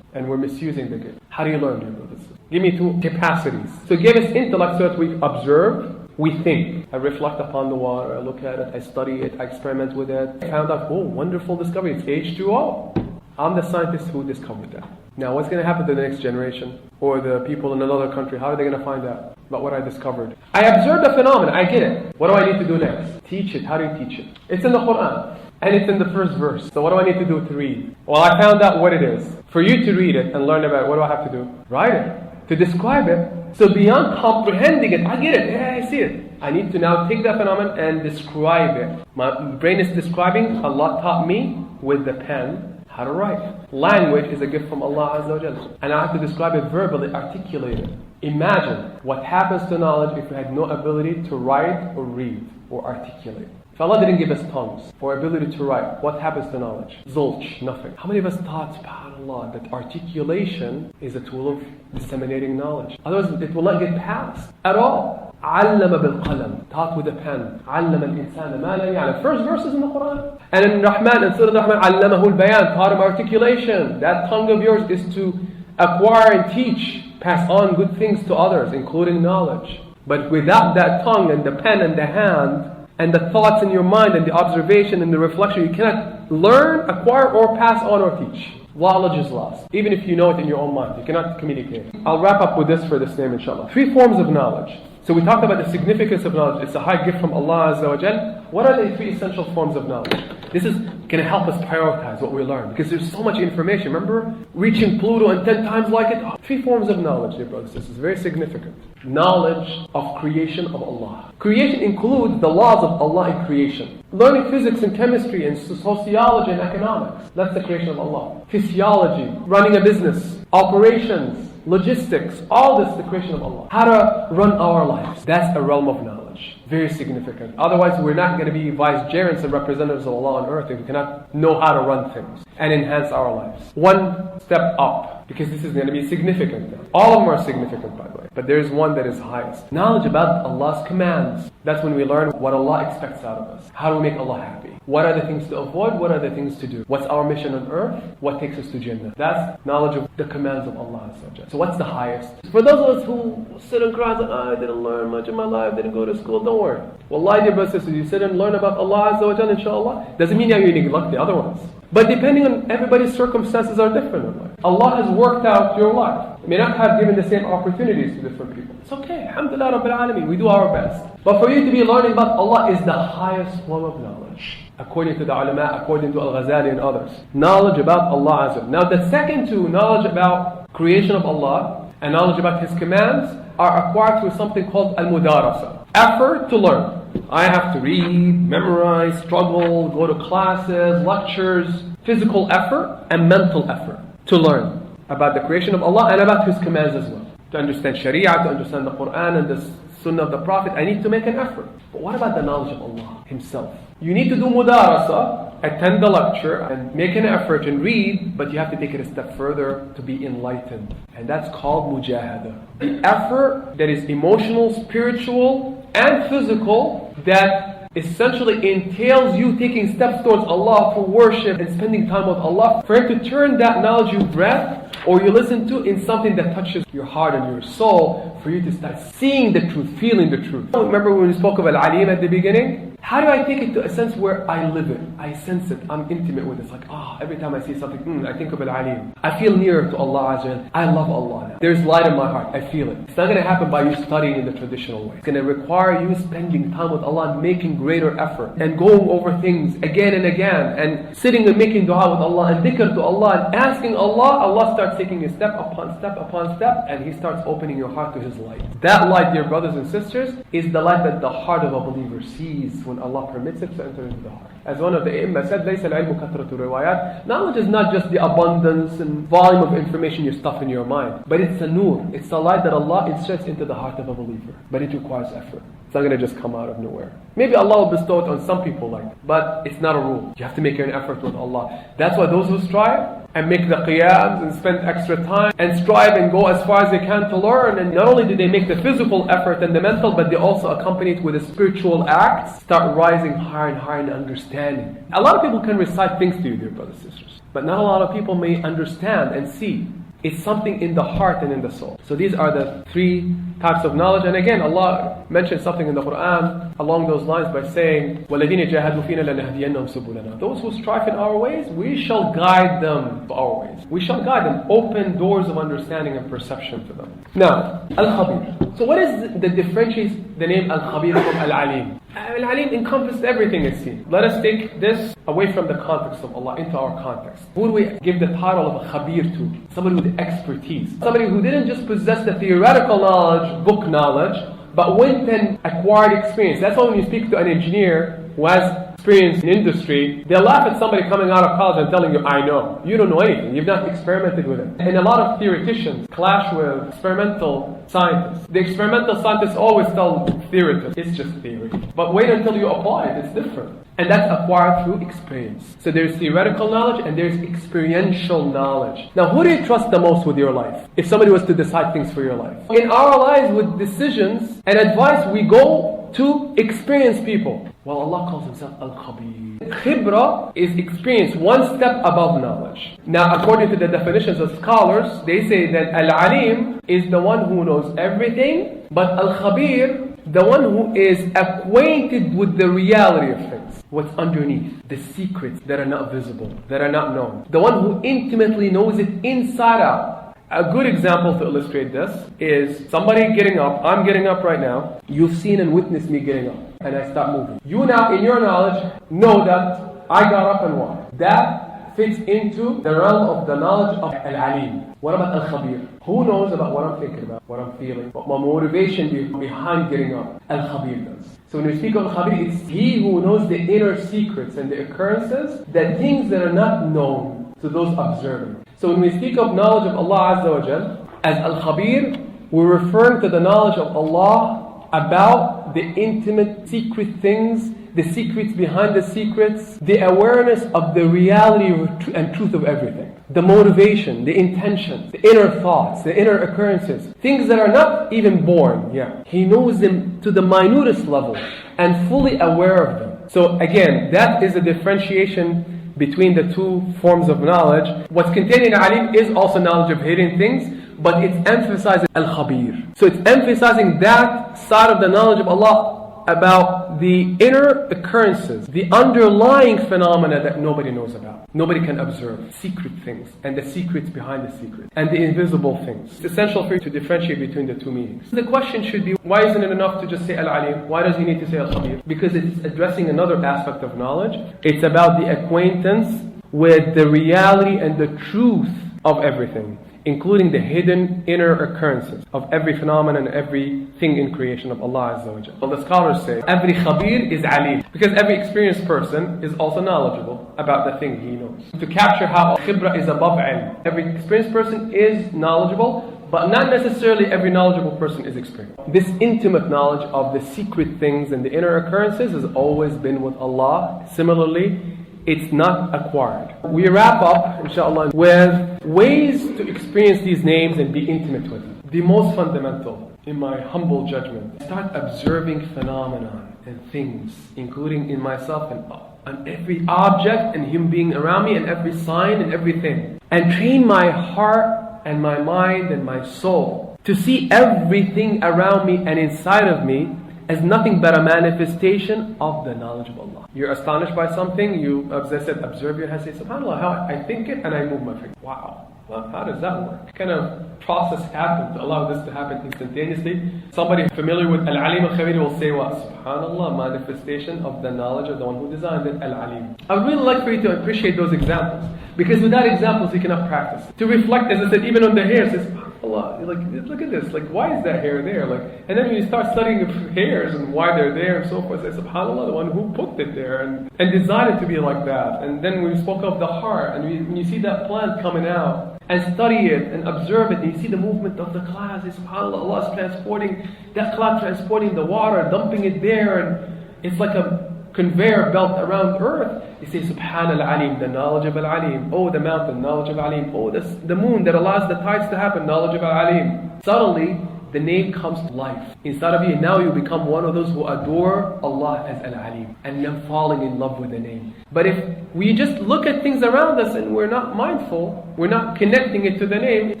Speaker 1: and we're misusing the gift. How do you learn, dear brothers? Give me two capacities. So He gave us intellect so that we observe, we think. I reflect upon the water, I look at it, I study it, I experiment with it. I found out, oh, wonderful discovery, it's H2O. I'm the scientist who discovered that. Now, what's going to happen to the next generation? Or the people in another country? How are they going to find out about what I discovered? I observed the phenomenon, I get it. What do I need to do next? Teach it. How do you teach it? It's in the Quran. And it's in the first verse. So what do I need to do to read? Well, I found out what it is. For you to read it and learn about it, what do I have to do? Write it. To describe it. So beyond comprehending it, I get it, yeah, I see it. I need to now take that phenomenon and describe it. My brain is describing, Allah taught me with the pen how to write. Language is a gift from Allah Azza wa Jalla. And I have to describe it verbally, articulate it. Imagine what happens to knowledge if we had no ability to write or read or articulate. If Allah didn't give us tongues or ability to write, what happens to knowledge? Zilch, nothing. How many of us thought, subhanAllah, that articulation is a tool of disseminating knowledge? Otherwise, it will not get passed at all. عَلَّمَ بِالْقَلَمِ, taught with a pen. عَلَّمَ الْإِنسَانَ مَا لَا يَعْلَمُ. First verses in the Quran. And in Rahman, in Surat Al-Rahmān, عَلَّمَهُ الْبَيَانِ, taught him articulation. That tongue of yours is to acquire and teach, pass on good things to others, including knowledge. But without that tongue and the pen and the hand, and the thoughts in your mind and the observation and the reflection, you cannot learn, acquire, or pass on or teach. Knowledge is lost. Even if you know it in your own mind, you cannot communicate. I'll wrap up with this for this name, inshallah. 3 forms of knowledge. So we talked about the significance of knowledge. It's a high gift from Allah Azza wa Jal. What are the 3 essential forms of knowledge? This is going to help us prioritize what we learn, because there's so much information. Remember, reaching Pluto and 10 times like it? 3 forms of knowledge, dear brothers. This is very significant. Knowledge of creation of Allah. Creation includes the laws of Allah in creation. Learning physics and chemistry and sociology and economics. That's the creation of Allah. Physiology, running a business, operations, logistics, all this is the creation of Allah. How to run our lives. That's a realm of knowledge. Very significant. Otherwise, we're not going to be vicegerents and representatives of Allah on earth if we cannot know how to run things and enhance our lives. One step up, because this is going to be significant now. All of them are significant, by the way. But there's one that is highest. Knowledge about Allah's commands. That's when we learn what Allah expects out of us. How do we make Allah happy? What are the things to avoid? What are the things to do? What's our mission on earth? What takes us to Jannah? That's knowledge of the commands of Allah. So what's the highest? For those of us who sit and cry, like, I didn't learn much in my life, didn't go to school, don't worry. Wallahi, dear brothers and sisters, you sit and learn about Allah Azza wa Jalla, inshallah. Doesn't mean you neglect the other ones. But depending on everybody's circumstances are different in life. Allah has worked out your life. You may not have given the same opportunities to different people. It's okay. Alhamdulillah Rabbil Alameen. We do our best. But for you to be learning about Allah is the highest form of knowledge, according to the ulama, according to Al-Ghazali and others. Knowledge about Allah Azza. Now the second two, knowledge about creation of Allah and knowledge about His commands, are acquired through something called al-mudarasa. Effort to learn. I have to read, memorize, struggle, go to classes, lectures, physical effort and mental effort to learn about the creation of Allah and about His commands as well. To understand Sharia, to understand the Quran and the Sunnah of the Prophet, I need to make an effort. But what about the knowledge of Allah Himself? You need to do mudarasa, attend the lecture and make an effort and read, but you have to take it a step further to be enlightened. And that's called mujahada. The effort that is emotional, spiritual and physical that essentially entails you taking steps towards Allah for worship and spending time with Allah, for Him to turn that knowledge you read or you listen to in something that touches your heart and your soul, for you to start seeing the truth, feeling the truth. Remember when we spoke of Aleem at the beginning? How do I take it to a sense where I live it? I sense it. I'm intimate with it. It's like, every time I see something, I think of Aleem. I feel nearer to Allah Azza wa Jalla. I love Allah now. There's light in my heart. I feel it. It's not going to happen by you studying in the traditional way. It's going to require you spending time with Allah and making greater effort and going over things again and again and sitting and making dua with Allah and dhikr to Allah and asking Allah. Allah starts taking you step upon step upon step and He starts opening your heart to His light. That light, dear brothers and sisters, is the light that the heart of a believer sees when Allah permits it to enter into the heart. As one of the Imam said, لَيْسَ الْعِلْمُ كَثْرَةُ الرِّوَايَاتِ. Knowledge is not just the abundance and volume of information you stuff in your mind, but it's a nur. It's the light that Allah inserts into the heart of a believer. But it requires effort. It's not going to just come out of nowhere. Maybe Allah will bestow it on some people like that, but it's not a rule. You have to make an effort with Allah. That's why those who strive and make the qiyams and spend extra time and strive and go as far as they can to learn, and not only do they make the physical effort and the mental, but they also accompany it with the spiritual acts, start rising higher and higher in understanding. A lot of people can recite things to you, dear brothers and sisters, but not a lot of people may understand and see. It's something in the heart and in the soul. So these are the three types of knowledge. And again, Allah mentioned something in the Quran along those lines by saying, وَالَّذِينَ جَاهَدُوا فِينَا لَنَهْدِيَنَّهُمْ سُبُلَنَا. Those who strive in our ways, we shall guide them to our ways. We shall guide them, open doors of understanding and perception to them. Now, Al-Khabir. So what is the differentiates the name Al-Khabir from Al-Alim? Al-Alim encompasses everything, it seems. Let us take this away from the context of Allah into our context. Who do we give the title of a Khabir to? Somebody with expertise. Somebody who didn't just possess the theoretical knowledge, book knowledge, but went and acquired experience. That's why when you speak to an engineer who has experience in industry, they'll laugh at somebody coming out of college and telling you, I know. You don't know anything. You've not experimented with it. And a lot of theoreticians clash with experimental scientists. The experimental scientists always tell theorists, it's just theory. But wait until you apply it, it's different. And that's acquired through experience. So there's theoretical knowledge and there's experiential knowledge. Now, who do you trust the most with your life? If somebody was to decide things for your life. In our lives with decisions and advice, we go to experienced people. Well, Allah calls Himself Al-Khabir. Khibra is experience, one step above knowledge. Now, according to the definitions of scholars, they say that Al-Alim is the one who knows everything, but Al-Khabir, the one who is acquainted with the reality of things. What's underneath, the secrets that are not visible, that are not known. The one who intimately knows it inside out. A good example to illustrate this is somebody getting up. I'm getting up right now. You've seen and witnessed me getting up. And I start moving. You now, in your knowledge, know that I got up and walked. That fits into the realm of the knowledge of Al-Alim. What about Al-Khabir? Who knows about what I'm thinking about, what I'm feeling, what my motivation behind getting up? Al-Khabir does. So when we speak of Khabir, it's he who knows the inner secrets and the occurrences, the things that are not known to those observing. So when we speak of knowledge of Allah Azza wa Jal, as Al-Khabir, we're referring to the knowledge of Allah about the intimate secret things, the secrets behind the secrets, the awareness of the reality and truth of everything. The motivation, the intentions, the inner thoughts, the inner occurrences, things that are not even born yet. He knows them to the minutest level and fully aware of them. So again, that is a differentiation between the two forms of knowledge. What's contained in Alim is also knowledge of hidden things, but it's emphasizing Al-Khabir. So it's emphasizing that side of the knowledge of Allah about the inner occurrences, the underlying phenomena that nobody knows about. Nobody can observe. Secret things, and the secrets behind the secrets, and the invisible things. It's essential for you to differentiate between the two meanings. The question should be, why isn't it enough to just say Al-Alim? Why does he need to say Al Khabir? Because it's addressing another aspect of knowledge. It's about the acquaintance with the reality and the truth of everything, including the hidden inner occurrences of every phenomenon, everything in creation of Allah Azza wa Jalla. Well, the scholars say every Khabeer is Aleem, because every experienced person is also knowledgeable about the thing he knows. To capture how Khibra is above ilm, every experienced person is knowledgeable, but not necessarily every knowledgeable person is experienced. This intimate knowledge of the secret things and the inner occurrences has always been with Allah. Similarly, it's not acquired. We wrap up, inshallah, with ways to experience these names and be intimate with them. The most fundamental, in my humble judgment, start observing phenomena and things, including in myself and on every object and human being around me and every sign and everything. And train my heart and my mind and my soul to see everything around me and inside of me as nothing but a manifestation of the knowledge of Allah. You're astonished by something, you, as I said, observe your head, say, SubhanAllah, how I think it and I move my finger. Wow. Well, how does that work? What kind of process happened to allow this to happen instantaneously? Somebody familiar with Alim and Khabir will say what? SubhanAllah, manifestation of the knowledge of the one who designed it, Al-Alim. I would really like for you to appreciate those examples, because without examples you cannot practice. To reflect, as I said, even on the hair, says, Allah, like, look at this, like, why is that hair there? Like, and then when you start studying the hairs and why they're there and so forth, say, SubhanAllah, the one who put it there and designed it to be like that. And then we spoke of the heart, and when you see that plant coming out, and study it and observe it, and you see the movement of the clouds, SubhanAllah, Allah is transporting that cloud, transporting the water, dumping it there, and it's like a conveyor belt around earth. You say, Subhanallah Alim, the knowledge of Al-Alim. Oh, the mountain, knowledge of Al-Alim. Oh, the moon that allows the tides to happen, knowledge of Al-Alim. Suddenly, the name comes to life inside of you, and now you become one of those who adore Allah as Al-Alim, and then falling in love with the name. But if we just look at things around us and we're not mindful, we're not connecting it to the name,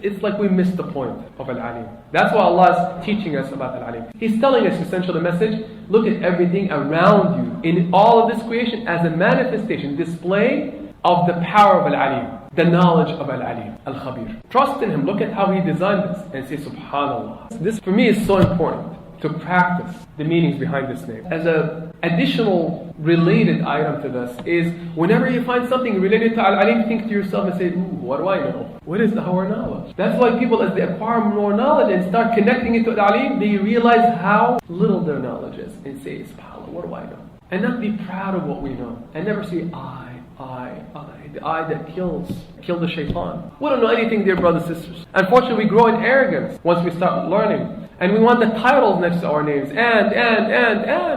Speaker 1: it's like we missed the point of Al-Alim. That's why Allah is teaching us about Al-Alim. He's telling us essentially the message, look at everything around you in all of this creation as a manifestation, display of the power of Al-Alim, the knowledge of Al-Alim, Al-Khabir. Trust in Him, look at how He designed this, and say, SubhanAllah. This for me is so important, to practice the meanings behind this name. As an additional related item to this is, whenever you find something related to Al-Alim, think to yourself and say, what do I know? What is our knowledge? That's why people, as they acquire more knowledge and start connecting it to Al-Alim, they realize how little their knowledge is, and say, SubhanAllah, what do I know? And not be proud of what we know, and never say, I. The I that kill the shaitan. We don't know anything, dear brothers and sisters. Unfortunately, we grow in arrogance once we start learning. And we want the titles next to our names. And,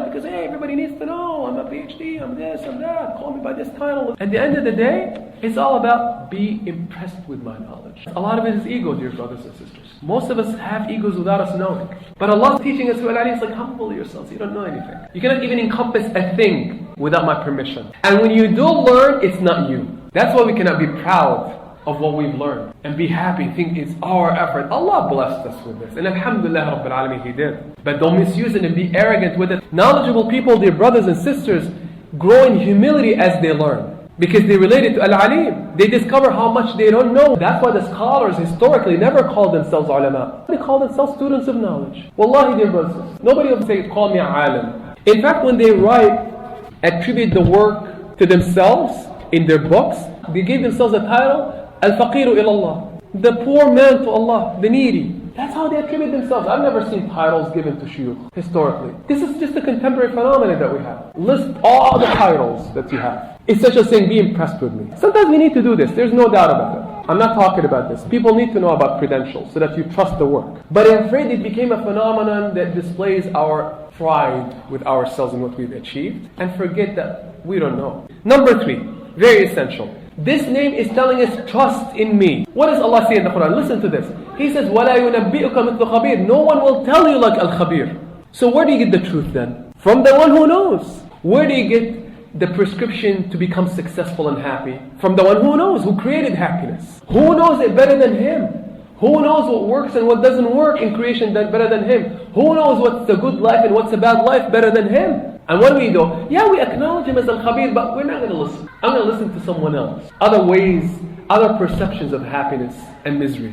Speaker 1: because hey, everybody needs to know, I'm a PhD, I'm this, I'm that, call me by this title. At the end of the day, it's all about be impressed with my knowledge. A lot of it is ego, dear brothers and sisters. Most of us have egos without us knowing. But Allah is teaching us through Al-Alim, it's like, humble yourselves, you don't know anything. You cannot even encompass a thing without my permission. And when you do learn, it's not you. That's why we cannot be proud of what we've learned and be happy, think it's our effort. Allah blessed us with this, and Alhamdulillah Rabbil Alameen, He did. But don't misuse it and be arrogant with it. Knowledgeable people, dear brothers and sisters, grow in humility as they learn, because they related to Al-Alim. They discover how much they don't know. That's why the scholars historically never called themselves ulama. They called themselves students of knowledge. Wallahi, dear brothers, nobody will say, call me alim. In fact, when they attribute the work to themselves in their books, they gave themselves a title, Al-Faqiru ilallah, the poor man to Allah, the needy. That's how they attribute themselves. I've never seen titles given to shuyukh historically. This is just a contemporary phenomenon that we have. List all the titles that you have. It's such as saying, be impressed with me. Sometimes we need to do this, there's no doubt about it. I'm not talking about this. People need to know about credentials so that you trust the work. But I'm afraid it became a phenomenon that displays our pride with ourselves and what we've achieved, and forget that we don't know. Number 3, very essential. This name is telling us, trust in me. What does Allah say in the Quran? Listen to this. He says, وَلَا يُنَبِّئُكَ مِثْلُ خَبِيرٍ. No one will tell you like Al-Khabir. So where do you get the truth then? From the one who knows. Where do you get the prescription to become successful and happy? From the one who knows, who created happiness. Who knows it better than Him? Who knows what works and what doesn't work in creation better than Him? Who knows what's a good life and what's a bad life better than Him? And what do? Yeah, we acknowledge Him as Al Khabir, but we're not going to listen. I'm going to listen to someone else. Other ways, other perceptions of happiness and misery.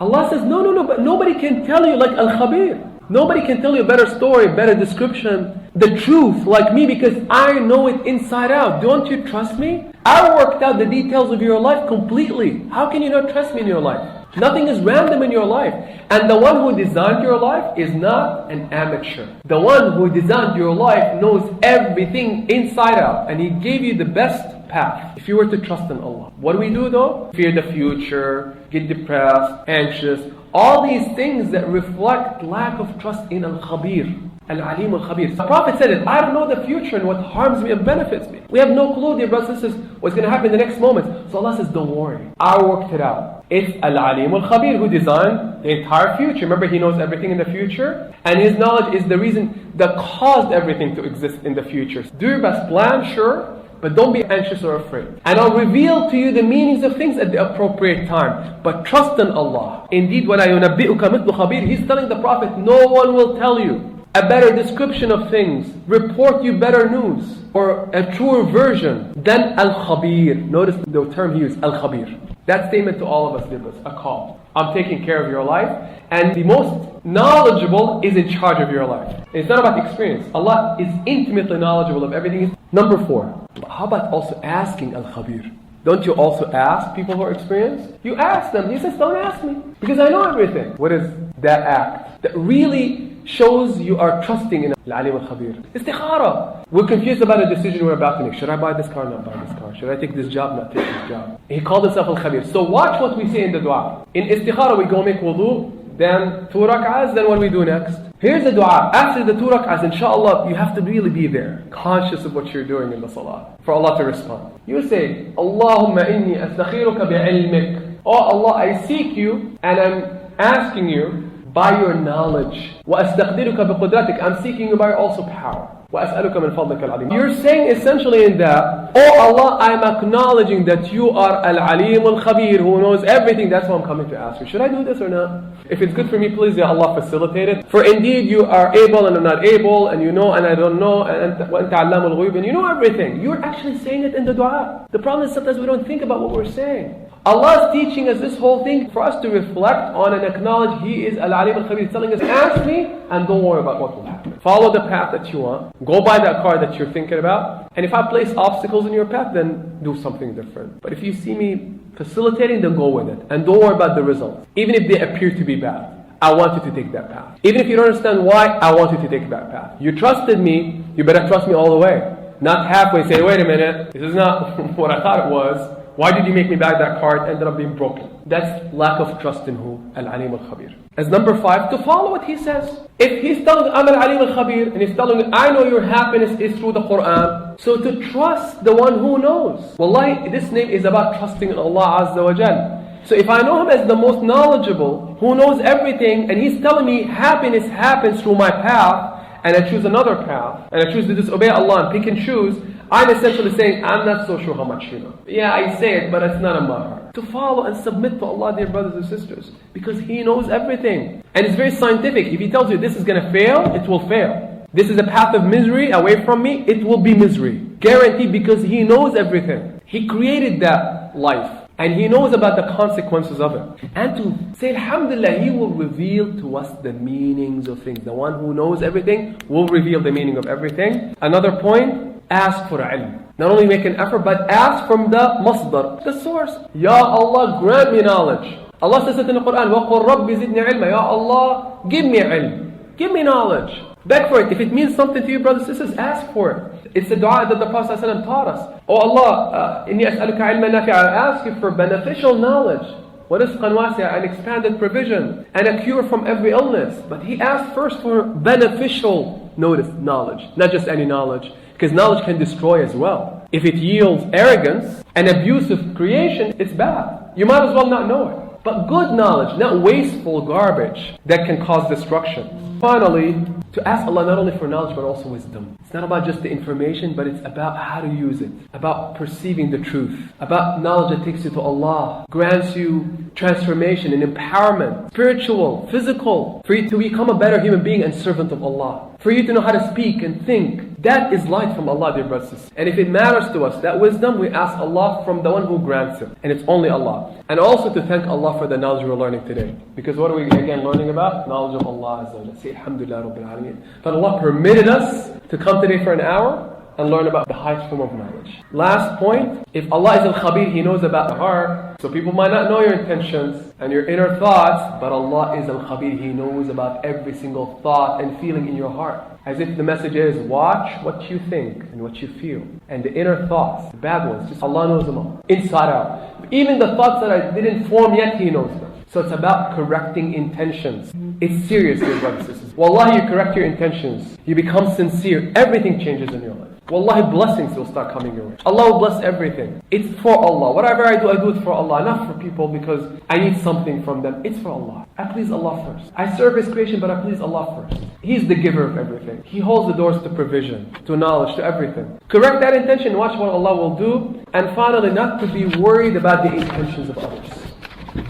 Speaker 1: Allah says, no, but nobody can tell you like Al Khabir. Nobody can tell you a better story, better description, the truth like me, because I know it inside out. Don't you trust me? I worked out the details of your life completely. How can you not trust me in your life? Nothing is random in your life. And the one who designed your life is not an amateur. The one who designed your life knows everything inside out. And He gave you the best path. If you were to trust in Allah. What do we do though? Fear the future, get depressed, anxious. All these things that reflect lack of trust in Al Khabir. Al-Alim Al Khabir. The Prophet said it, I don't know the future and what harms me and benefits me. We have no clue, dear brothers and sisters, what's going to happen in the next moment. So Allah says, don't worry. I worked it out. It's Al-Alim Al Khabir who designed the entire future. Remember, He knows everything in the future. And His knowledge is the reason that caused everything to exist in the future. Do your best, plan, sure. But don't be anxious or afraid. And I'll reveal to you the meanings of things at the appropriate time. But trust in Allah. Indeed, when I يُنَبِّئُكَ مِثْلُ خَبِيرٍ, He's telling the Prophet, no one will tell you a better description of things, report you better news, or a truer version than Al-Khabir. Notice the term he used, Al-Khabir. That statement to all of us, dear brothers, a call. I'm taking care of your life, and the most knowledgeable is in charge of your life. It's not about experience. Allah is intimately knowledgeable of everything. Number 4, how about also asking Al-Khabir? Don't you also ask people who are experienced? You ask them. He says, don't ask me, because I know everything. What is that act that really shows you are trusting in Alim Al Khabir? Istikhara. We're confused about a decision we're about to make. Should I buy this car, not buy this car? Should I take this job, not take this job? He called himself Al Khabir. So watch what we say in the dua. In Istikhara we go make wudu, then 2 rak'ahs, then what do we do next? Here's the dua. After the 2 rak'ahs, inshallah, you have to really be there, conscious of what you're doing in the salah, for Allah to respond. You say, Allahumma inni astakhiruka bi'ilmik. Oh Allah, I seek you and I'm asking you by your knowledge. وَأَسْتَقْدِرُكَ بِقُدْرَتِكَ. I'm seeking you by your also power. وَأَسْأَلُكَ مِنْ فَضْلِكَ الْعَظِيمِ. You're saying essentially in that, oh Allah, I'm acknowledging that you are Al-Alim Al Khabir, who knows everything. That's why I'm coming to ask you. Should I do this or not? If it's good for me, please, Ya Allah, facilitate it. For indeed you are able and I'm not able, and you know and I don't know, and وَأَنْتَ عَلَّامُ الْغُيُوبِ, and you know everything. You're actually saying it in the dua. The problem is sometimes we don't think about what we're saying. Allah is teaching us this whole thing for us to reflect on and acknowledge He is Al-Alim Al Khabir. He's telling us, ask me and don't worry about what will happen. Follow the path that you want. Go buy that car that you're thinking about. And if I place obstacles in your path, then do something different. But if you see me facilitating, then go with it. And don't worry about the results. Even if they appear to be bad, I want you to take that path. Even if you don't understand why, I want you to take that path. You trusted me, you better trust me all the way. Not halfway say, wait a minute, this is not what I thought it was. Why did you make me buy that car? It ended up being broken. That's lack of trust in who? Al-Alim Al Khabir. As number 5, to follow what He says. If He's telling you, I'm Al-Alim Al Khabir, and He's telling you, I know your happiness is through the Quran, so to trust the one who knows. Wallahi, this name is about trusting in Allah Azza wa Jal. So if I know Him as the most knowledgeable, who knows everything, and He's telling me happiness happens through my path, and I choose another path, and I choose to disobey Allah and pick and choose, I'm essentially saying, I'm not so sure how much you know. Yeah, I say it, but it's not in my heart. To follow and submit to Allah, dear brothers and sisters, because He knows everything. And it's very scientific. If He tells you this is going to fail, it will fail. This is a path of misery away from me, it will be misery. Guaranteed, because He knows everything. He created that life. And He knows about the consequences of it. And to say, Alhamdulillah, He will reveal to us the meanings of things. The one who knows everything will reveal the meaning of everything. Another point, ask for ilm. Not only make an effort, but ask from the masdar, the source. Ya Allah, grant me knowledge. Allah says it in the Quran, وَقُلْ رَبِّ زِدْنِي عِلْمًا. Ya Allah, give me ilm. Give me knowledge. Beg for it. If it means something to you, brothers and sisters, ask for it. It's the dua that the Prophet ﷺ taught us. Oh Allah, إِنِّي أَسْأَلُكَ عِلْمًا نَافِعًا. I ask you for beneficial knowledge. وَرِزْقًا وَاسِعًا, an expanded provision. And a cure from every illness. But he asked first for beneficial, notice, knowledge. Not just any knowledge. Because knowledge can destroy as well. If it yields arrogance and abusive creation, it's bad. You might as well not know it. But good knowledge, not wasteful garbage that can cause destruction. Finally, To ask Allah not only for knowledge but also wisdom. It's not about just the information, but it's about how to use it, about perceiving the truth, about knowledge that takes you to Allah, grants you transformation and empowerment, spiritual, physical, for you to become a better human being and servant of Allah, for you to know how to speak and think. That is light from Allah, dear brothers and sisters. And if it matters to us, that wisdom, we ask Allah from the one who grants it. And it's only Allah. And also to thank Allah for the knowledge we're learning today. Because what are we again learning about? Knowledge of Allah Azza wa Jalla. Say Alhamdulillah Rabbil Alameen. That Allah permitted us to come today for an hour and learn about the highest form of knowledge. Last point, if Allah is Al Khabir, He knows about the heart. So people might not know your intentions and your inner thoughts, but Allah is Al Khabir. He knows about every single thought and feeling in your heart. As if the message is, watch what you think and what you feel. And the inner thoughts, the bad ones, just Allah knows them all. Inside out. Even the thoughts that I didn't form yet, He knows them. So it's about correcting intentions. It's serious, dear brothers and sisters. Wallahi, you correct your intentions. You become sincere. Everything changes in your life. Wallahi, blessings will start coming your way. Allah will bless everything. It's for Allah. Whatever I do it for Allah. Not for people because I need something from them. It's for Allah. I please Allah first. I serve His creation, but I please Allah first. He's the giver of everything. He holds the doors to provision, to knowledge, to everything. Correct that intention. Watch what Allah will do. And finally, not to be worried about the intentions of others.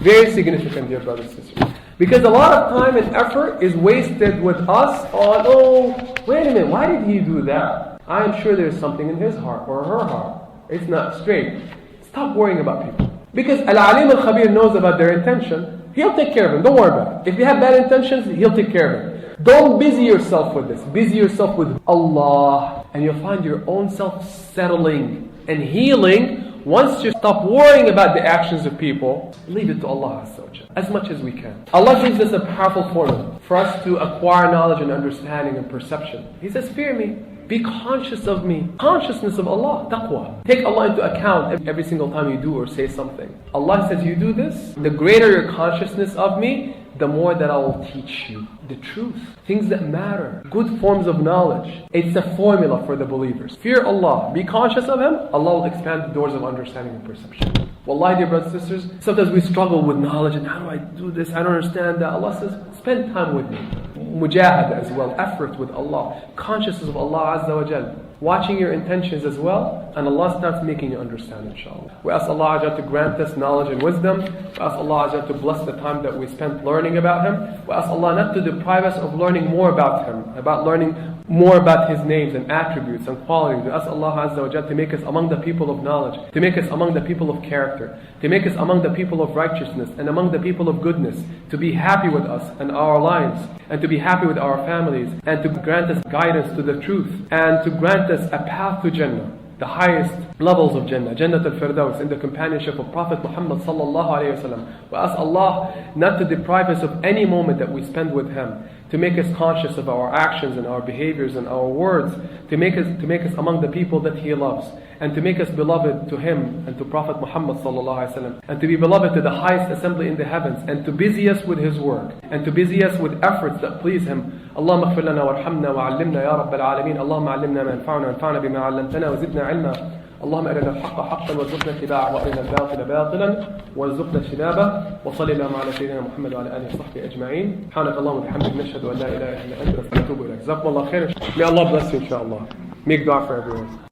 Speaker 1: Very significant, dear brothers and sisters. Because a lot of time and effort is wasted with us on, oh, wait a minute, why did he do that? I am sure there's something in his heart or her heart. It's not straight. Stop worrying about people. Because Alim and AL Khabir knows about their intention. He'll take care of them. Don't worry about it. If you have bad intentions, He'll take care of it. Don't busy yourself with this. Busy yourself with Allah. And you'll find your own self settling and healing. Once you stop worrying about the actions of people, leave it to Allah Azza wa Jalla, as much as we can. Allah gives us a powerful formula for us to acquire knowledge and understanding and perception. He says, fear me. Be conscious of me. Consciousness of Allah, taqwa. Take Allah into account every single time you do or say something. Allah says, you do this, the greater your consciousness of me, the more that I will teach you the truth, things that matter, good forms of knowledge. It's a formula for the believers. Fear Allah, be conscious of Him, Allah will expand the doors of understanding and perception. Wallahi, dear brothers and sisters, sometimes we struggle with knowledge and how do I do this? I don't understand that. Allah says, spend time with me. Mujahada as well, effort with Allah, consciousness of Allah Azza wa Jal, watching your intentions as well, and Allah starts making you understand, inshallah. We ask Allah Azza to grant us knowledge and wisdom. We ask Allah Azza to bless the time that we spent learning about Him. We ask Allah not to deprive us of learning more about Him, about learning more about His names and attributes and qualities. We ask Allah Azza wa Jal to make us among the people of knowledge, to make us among the people of character, to make us among the people of righteousness and among the people of goodness, to be happy with us and our lives, and to be happy with our families, and to grant us guidance to the truth, and to grant us a path to Jannah, the highest levels of Jannah, Jannat al-Firdaus, in the companionship of Prophet Muhammad sallallahu alayhi wa sallam. We ask Allah not to deprive us of any moment that we spend with Him, to make us conscious of our actions and our behaviors and our words, to make us among the people that He loves, and to make us beloved to Him and to Prophet Muhammad sallallahu alaihi wasallam, and to be beloved to the highest assembly in the heavens, and to busy us with His work, and to busy us with efforts that please Him. Allahumma ighfir lana warhamna wa'allimna ya Rabbil Alameen. Allahumma allimna ma yanfa'una wanfa'na bima 'allamtana wa zidna 'ilma. اللهم أرنا الحق حقا وارزقنا اتباعه وأرنا الباطل باطلا وارزقنا اجتنابه وصلى اللهم على سيدنا محمد وعلى آله وصحبه أجمعين. سبحانك اللهم وبحمدك نشهد أن لا إله إلا أنت نستغفرك ونتوب إليك. جزاكم الله خير. May Allah bless you, inshallah. Make dua for everyone.